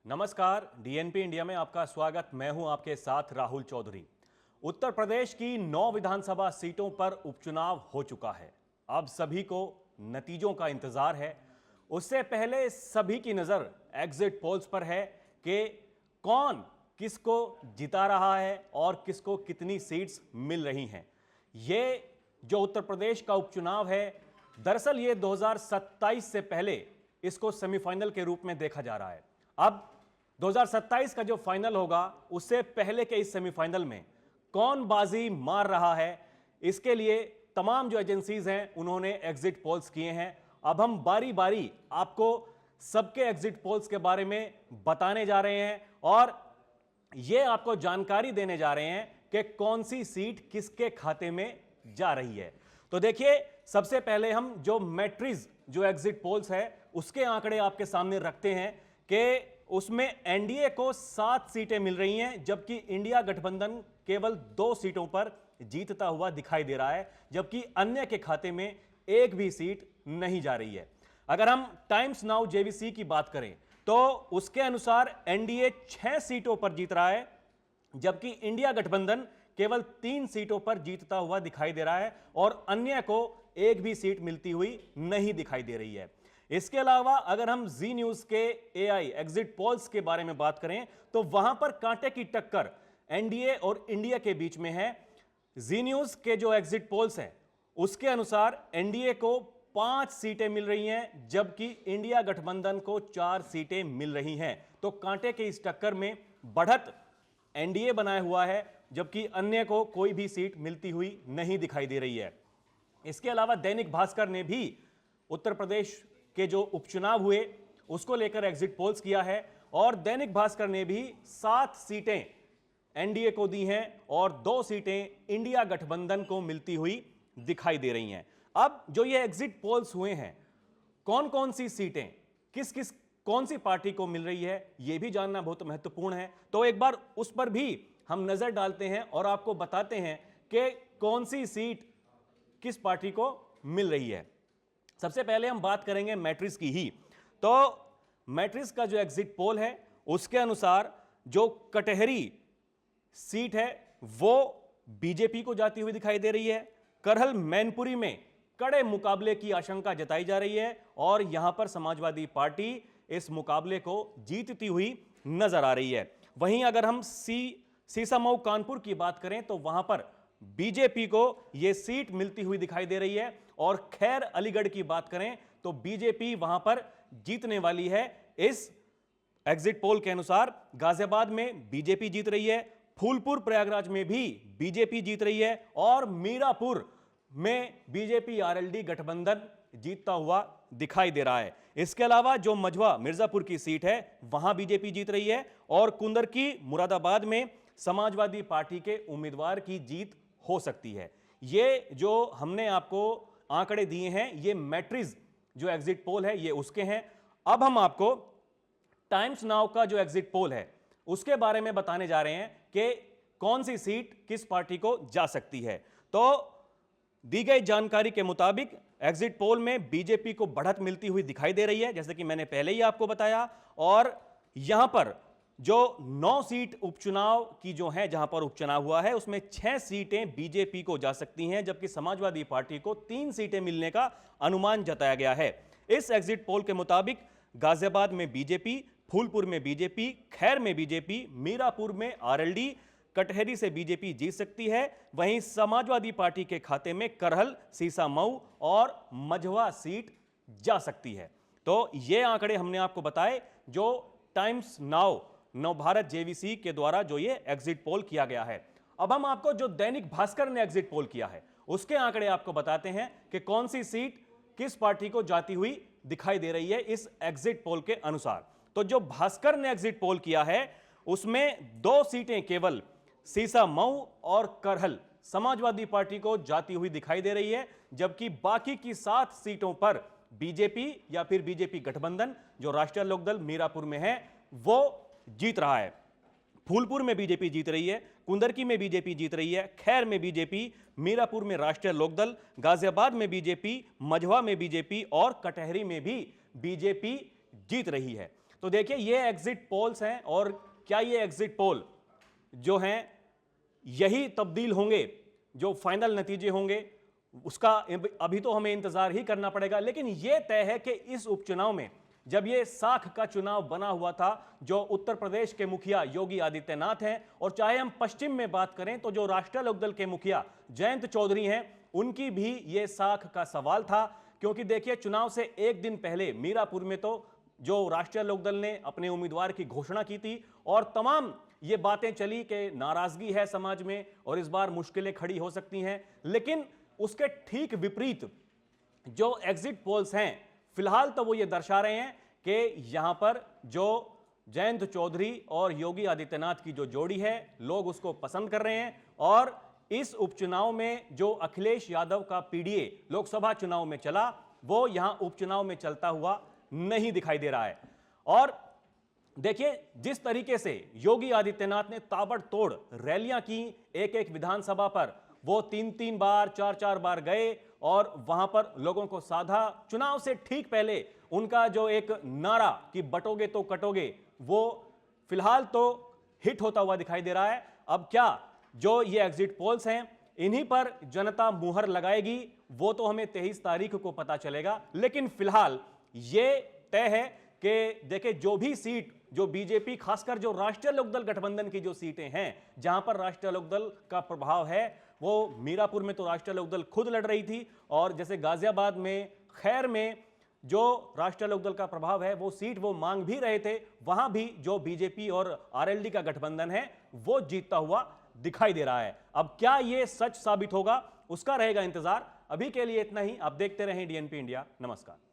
नमस्कार, DNP India में आपका स्वागत। मैं हूं आपके साथ राहुल चौधरी। उत्तर प्रदेश की 9 विधानसभा सीटों पर उपचुनाव हो चुका है। अब सभी को नतीजों का इंतजार है। उससे पहले सभी की नजर एग्जिट पोल्स पर है कि कौन किसको जिता रहा है और किसको कितनी सीट्स मिल रही हैं। ये जो उत्तर प्रदेश का उपचुनाव है, दरअसल ये 2027 से पहले इसको सेमीफाइनल के रूप में देखा जा रहा है। अब 2027 का जो फाइनल होगा, उससे पहले के इस सेमीफाइनल में कौन बाजी मार रहा है, इसके लिए तमाम जो एजेंसीज हैं उन्होंने एग्जिट पोल्स किए हैं। अब हम बारी बारी आपको सबके एग्जिट पोल्स के बारे में बताने जा रहे हैं और यह आपको जानकारी देने जा रहे हैं कि कौन सी सीट किसके खाते में जा रही है। तो देखिए, सबसे पहले हम जो मैट्रिक्स जो एग्जिट पोल्स है उसके आंकड़े आपके सामने रखते हैं कि उसमें एनडीए को 7 सीटें मिल रही हैं, जबकि इंडिया गठबंधन केवल 2 सीटों पर जीतता हुआ दिखाई दे रहा है, जबकि अन्य के खाते में एक भी सीट नहीं जा रही है। अगर हम टाइम्स नाउ जेवीसी की बात करें तो उसके अनुसार एनडीए 6 सीटों पर जीत रहा है, जबकि इंडिया गठबंधन केवल 3 सीटों पर जीतता हुआ दिखाई दे रहा है और अन्य को एक भी सीट मिलती हुई नहीं दिखाई दे रही है। इसके अलावा अगर हम जी न्यूज के एआई एग्जिट पोल्स के बारे में बात करें तो वहां पर कांटे की टक्कर एनडीए और इंडिया के बीच में है। जी न्यूज के जो एग्जिट पोल्स हैं उसके अनुसार एनडीए को 5 सीटें मिल रही हैं, जबकि इंडिया गठबंधन को 4 सीटें मिल रही हैं। तो कांटे के इस टक्कर में बढ़त एनडीए बनाया हुआ है, जबकि अन्य को कोई भी सीट मिलती हुई नहीं दिखाई दे रही है। इसके अलावा दैनिक भास्कर ने भी उत्तर प्रदेश के जो उपचुनाव हुए उसको लेकर एग्जिट पोल्स किया है और दैनिक भास्कर ने भी 7 सीटें एनडीए को दी हैं और 2 सीटें इंडिया गठबंधन को मिलती हुई दिखाई दे रही हैं। अब जो ये एग्जिट पोल्स हुए हैं, कौन कौन सी सीटें कौन सी पार्टी को मिल रही है, यह भी जानना बहुत महत्वपूर्ण है। तो एक बार उस पर भी हम नजर डालते हैं और आपको बताते हैं कि कौन सी सीट किस पार्टी को मिल रही है। सबसे पहले हम बात करेंगे मैट्रिक्स की ही। तो मैट्रिक्स का जो एग्जिट पोल है उसके अनुसार जो कटहरी सीट है वो बीजेपी को जाती हुई दिखाई दे रही है। करहल मैनपुरी में कड़े मुकाबले की आशंका जताई जा रही है और यहां पर समाजवादी पार्टी इस मुकाबले को जीतती हुई नजर आ रही है। वहीं अगर हम सीसामऊ कानपुर की बात करें तो वहां पर बीजेपी को यह सीट मिलती हुई दिखाई दे रही है और खैर अलीगढ़ की बात करें तो बीजेपी वहां पर जीतने वाली है। इस एग्जिट पोल के अनुसार गाजियाबाद में बीजेपी जीत रही है, फूलपुर प्रयागराज में भी बीजेपी जीत रही है और मीरापुर में बीजेपी आरएलडी गठबंधन जीतता हुआ दिखाई दे रहा है। इसके अलावा जो मझवा मिर्जापुर की सीट है वहां बीजेपी जीत रही है और कुंदरकी मुरादाबाद में समाजवादी पार्टी के उम्मीदवार की जीत हो सकती है। ये जो हमने आपको आंकड़े दिए हैं, ये मैट्रिक्स जो एग्जिट पोल है ये उसके हैं। अब हम आपको टाइम्स नाउ का जो एग्जिट पोल है उसके बारे में बताने जा रहे हैं कि कौन सी सीट किस पार्टी को जा सकती है। तो दी गई जानकारी के मुताबिक एग्जिट पोल में बीजेपी को बढ़त मिलती हुई दिखाई दे रही है, जैसे कि मैंने पहले ही आपको बताया। और यहां पर जो 9 सीट उपचुनाव की जो है, जहां पर उपचुनाव हुआ है उसमें 6 सीटें बीजेपी को जा सकती हैं, जबकि समाजवादी पार्टी को 3 सीटें मिलने का अनुमान जताया गया है। इस एग्जिट पोल के मुताबिक गाजियाबाद में बीजेपी, फूलपुर में बीजेपी, खैर में बीजेपी, मीरापुर में आरएलडी, कटहरी से बीजेपी जीत सकती है। वहीं समाजवादी पार्टी के खाते में करहल, सीसामऊ और मझवा सीट जा सकती है। तो ये आंकड़े हमने आपको बताए जो टाइम्स नाउ नवभारत जेवीसी के द्वारा जो ये एग्जिट पोल किया गया है। अब हम आपको जो दैनिक भास्कर ने एग्जिट पोल किया है उसके आंकड़े आपको बताते हैं कि कौन सी सीट किस पार्टी को जाती हुई दिखाई दे रही है इस एग्जिट पोल के अनुसार। तो जो भास्कर ने एग्जिट पोल किया है उसमें 2 सीटें केवल सीसामऊ और करहल समाजवादी पार्टी को जाती हुई दिखाई दे रही है, जबकि बाकी की 7 सीटों पर बीजेपी या फिर बीजेपी गठबंधन जो राष्ट्रीय लोकदल मीरापुर में है वो जीत रहा है। फूलपुर में बीजेपी जीत रही है, कुंदरकी में बीजेपी जीत रही है, खैर में बीजेपी, मीरापुर में राष्ट्रीय लोकदल, गाजियाबाद में बीजेपी, मझवा में बीजेपी और कटहरी में भी बीजेपी जीत रही है। तो देखिए ये एग्जिट पोल्स हैं, और क्या ये एग्जिट पोल जो हैं यही तब्दील होंगे, जो फाइनल नतीजे होंगे उसका अभी तो हमें इंतजार ही करना पड़ेगा। लेकिन यह तय है कि इस उपचुनाव में, जब यह साख का चुनाव बना हुआ था, जो उत्तर प्रदेश के मुखिया योगी आदित्यनाथ हैं, और चाहे हम पश्चिम में बात करें तो जो राष्ट्रीय लोकदल के मुखिया जयंत चौधरी हैं, उनकी भी यह साख का सवाल था। क्योंकि देखिए चुनाव से एक दिन पहले मीरापुर में तो जो राष्ट्रीय लोकदल ने अपने उम्मीदवार की घोषणा की थी, और तमाम ये बातें चली कि नाराजगी है समाज में और इस बार मुश्किलें खड़ी हो सकती हैं। लेकिन उसके ठीक विपरीत जो एग्जिट पोल्स हैं, फिलहाल तो वो ये दर्शा रहे हैं कि यहां पर जो जयंत चौधरी और योगी आदित्यनाथ की जो जोड़ी है, लोग उसको पसंद कर रहे हैं। और इस उपचुनाव में जो अखिलेश यादव का पीडीए लोकसभा चुनाव में चला, वो यहां उपचुनाव में चलता हुआ नहीं दिखाई दे रहा है। और देखिए जिस तरीके से योगी आदित्यनाथ ने ताबड़तोड़ रैलियां की, एक एक विधानसभा पर वो 3-3 बार 4-4 बार गए और वहां पर लोगों को साधा। चुनाव से ठीक पहले उनका जो एक नारा कि बटोगे तो कटोगे, वो फिलहाल तो हिट होता हुआ दिखाई दे रहा है। अब क्या जो ये एग्जिट पोल्स हैं, इन्हीं पर जनता मुहर लगाएगी, वो तो हमें 23 तारीख को पता चलेगा। लेकिन फिलहाल ये तय है कि देखिए जो भी सीट जो बीजेपी, खासकर जो राष्ट्रीय लोकदल गठबंधन की जो सीटें हैं, जहां पर राष्ट्रीय लोकदल का प्रभाव है, वो मीरापुर में तो राष्ट्रीय लोकदल खुद लड़ रही थी, और जैसे गाजियाबाद में, खैर में जो राष्ट्रीय लोकदल का प्रभाव है, वो सीट वो मांग भी रहे थे, वहां भी जो बीजेपी और आरएलडी का गठबंधन है वो जीतता हुआ दिखाई दे रहा है। अब क्या ये सच साबित होगा, उसका रहेगा इंतजार। अभी के लिए इतना ही। आप देखते रहें डीएनपी इंडिया। नमस्कार।